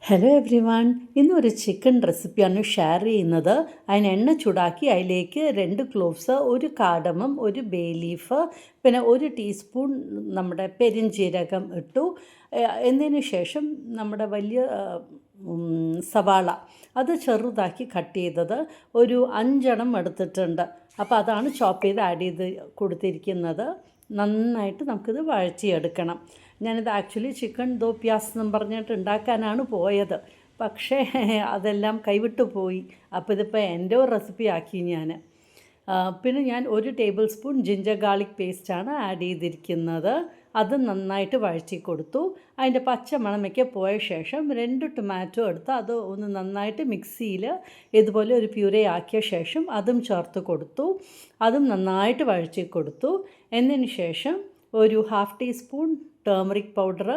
Hello every one, ഇന്നൊരു chicken റെസിപ്പിയാണ് share ചെയ്യുന്നത്. അതിന് എണ്ണ ചൂടാക്കി അതിലേക്ക് 2 ക്ലോവ്സ്, ഒരു കാടമം, ഒരു ബേ ലീഫ്, പിന്നെ 1 ടീസ്പൂൺ നമ്മുടെ പെരിഞ്ജീരകം ഇട്ടു. എന്നതിന് ശേഷം നമ്മുടെ വലിയ സവാള അത് ചെറുതാക്കി കട്ട് ചെയ്തത് ഒരു 5 എടുത്തിട്ടുണ്ട്. അപ്പോൾ അതാണ് ചോപ്പ് ചെയ്ത് ആഡ് ചെയ്ത് കൊടുത്തിരിക്കുന്നത്. നന്നായിട്ട് നമുക്കിത് വഴറ്റിയെടുക്കണം. ഞാനിത് ആക്ച്വലി ചിക്കൻ ദോ പ്യാസ് എന്നും പറഞ്ഞിട്ട് ഉണ്ടാക്കാനാണ് പോയത്, പക്ഷേ അതെല്ലാം കൈവിട്ടു പോയി. അപ്പോൾ ഇതിപ്പോൾ എൻ്റെ ഒരു റെസിപ്പി ആക്കി ഞാൻ. പിന്നെ ഞാൻ 1 ടേബിൾ സ്പൂൺ ജിഞ്ചർ ഗാർലിക് പേസ്റ്റാണ് ആഡ് ചെയ്തിരിക്കുന്നത്. അത് നന്നായിട്ട് വഴറ്റി കൊടുത്തു. അതിൻ്റെ പച്ചമണമൊക്കെ പോയ ശേഷം 2 ടൊമാറ്റോ എടുത്ത് അത് ഒന്ന് നന്നായിട്ട് മിക്സിയിൽ ഇതുപോലെ ഒരു പ്യൂരേ ആക്കിയ ശേഷം അതും ചേർത്ത് കൊടുത്തു. അതും നന്നായിട്ട് വഴറ്റി കൊടുത്തു. എന്നതിന് ശേഷം ഒരു 1/2 ടീസ്പൂൺ ടേമറിക് പൗഡർ,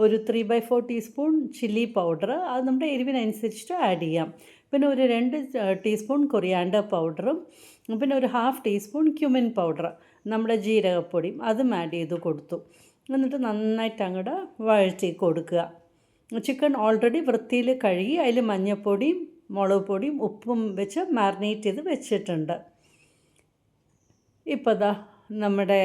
ഒരു 3/4 ടീസ്പൂൺ ചില്ലി പൗഡർ, അത് നമ്മുടെ എരിവിനനുസരിച്ചിട്ട് ആഡ് ചെയ്യാം. പിന്നെ ഒരു 2 ടീസ്പൂൺ കൊറിയാണ്ടർ പൗഡറും, പിന്നെ ഒരു 1/2 ടീസ്പൂൺ ക്യുമിൻ പൗഡർ, നമ്മുടെ ജീരകപ്പൊടിയും അതും ആഡ് ചെയ്ത് കൊടുത്തു. എന്നിട്ട് നന്നായിട്ട് അങ്ങോട്ട് വഴറ്റി കൊടുക്കുക. ചിക്കൻ ഓൾറെഡി വൃത്തിയിൽ കഴുകി അതിൽ മഞ്ഞൾപ്പൊടിയും മുളക് പൊടിയും ഉപ്പും വെച്ച് മാരിനേറ്റ് ചെയ്ത് വെച്ചിട്ടുണ്ട്. ഇപ്പോൾ ദാ നമ്മുടെ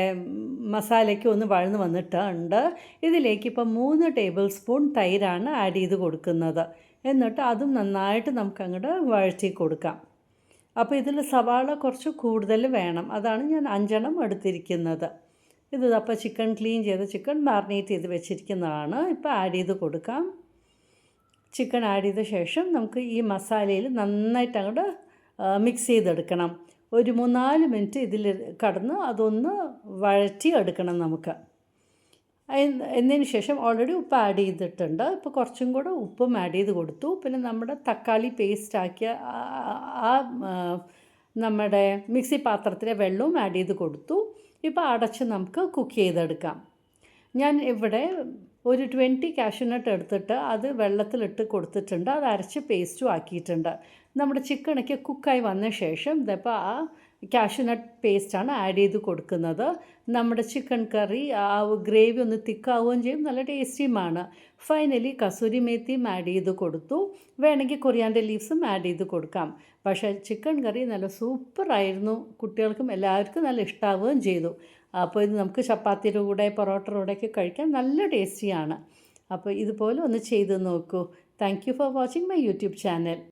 മസാലയ്ക്ക് ഒന്ന് വഴന്ന് വന്നിട്ടുണ്ട്. ഇതിലേക്ക് ഇപ്പം 3 ടേബിൾ സ്പൂൺ തൈരാണ് ആഡ് ചെയ്ത് കൊടുക്കുന്നത്. എന്നിട്ട് അതും നന്നായിട്ട് നമുക്കങ്ങോട്ട് വഴറ്റി കൊടുക്കാം. അപ്പോൾ ഇതിൽ സവാള കുറച്ച് കൂടുതൽ വേണം, അതാണ് ഞാൻ 5 എടുത്തിരിക്കുന്നത്. ഇത് അപ്പോൾ ചിക്കൻ ക്ലീൻ ചെയ്ത് ചിക്കൻ മാരിനേറ്റ് ചെയ്ത് വെച്ചിരിക്കുന്നതാണ്. ഇപ്പോൾ ആഡ് ചെയ്ത് കൊടുക്കാം. ചിക്കൻ ആഡ് ചെയ്ത ശേഷം നമുക്ക് ഈ മസാലയിൽ നന്നായിട്ട് അങ്ങോട്ട് മിക്സ് ചെയ്തെടുക്കണം. ഒരു 3-4 മിനിറ്റ് ഇതിൽ കടന്ന് അതൊന്ന് വഴറ്റി എടുക്കണം നമുക്ക്. എന്നതിന് ശേഷം ഓൾറെഡി ഉപ്പ് ആഡ് ചെയ്തിട്ടുണ്ട്. ഇപ്പോൾ കുറച്ചും കൂടെ ഉപ്പും ആഡ് ചെയ്ത് കൊടുത്തു. പിന്നെ നമ്മുടെ തക്കാളി പേസ്റ്റ് ആക്കിയ ആ നമ്മുടെ മിക്സി പാത്രത്തിലെ വെള്ളവും ആഡ് ചെയ്ത് കൊടുത്തു. ഇപ്പോൾ അടച്ച് നമുക്ക് കുക്ക് ചെയ്തെടുക്കാം. ഞാൻ ഇവിടെ ഒരു 20 കാഷ്യൂനട്ട് എടുത്തിട്ട് അത് വെള്ളത്തിലിട്ട് കൊടുത്തിട്ടുണ്ട്. അത് അരച്ച് പേസ്റ്റും ആക്കിയിട്ടുണ്ട്. നമ്മുടെ ചിക്കനൊക്കെ കുക്കായി വന്ന ശേഷം ഇതിപ്പോൾ ആ കാഷ്യൂനട്ട് പേസ്റ്റാണ് ആഡ് ചെയ്ത് കൊടുക്കുന്നത്. നമ്മുടെ ചിക്കൻ കറി ആ ഗ്രേവി ഒന്ന് തിക്കാവുകയും ചെയ്യും, നല്ല ടേസ്റ്റിയുമാണ്. ഫൈനലി കസൂരി മേത്തിയും ആഡ് ചെയ്ത് കൊടുത്തു. വേണമെങ്കിൽ കൊറിയാണ്ടർ ലീവ്സും ആഡ് ചെയ്ത് കൊടുക്കാം. പക്ഷേ ചിക്കൻ കറി നല്ല സൂപ്പറായിരുന്നു. കുട്ടികൾക്കും എല്ലാവർക്കും നല്ല ഇഷ്ടമാവുകയും ചെയ്തു. അപ്പോൾ ഇത് നമുക്ക് ചപ്പാത്തിയുടെ കൂടെ പൊറോട്ടയുടെ കൂടെയൊക്കെ കഴിക്കാൻ നല്ല ടേസ്റ്റിയാണ്. അപ്പോൾ ഇതുപോലെ ഒന്ന് ചെയ്ത് നോക്കൂ. Thank you for watching my YouTube channel.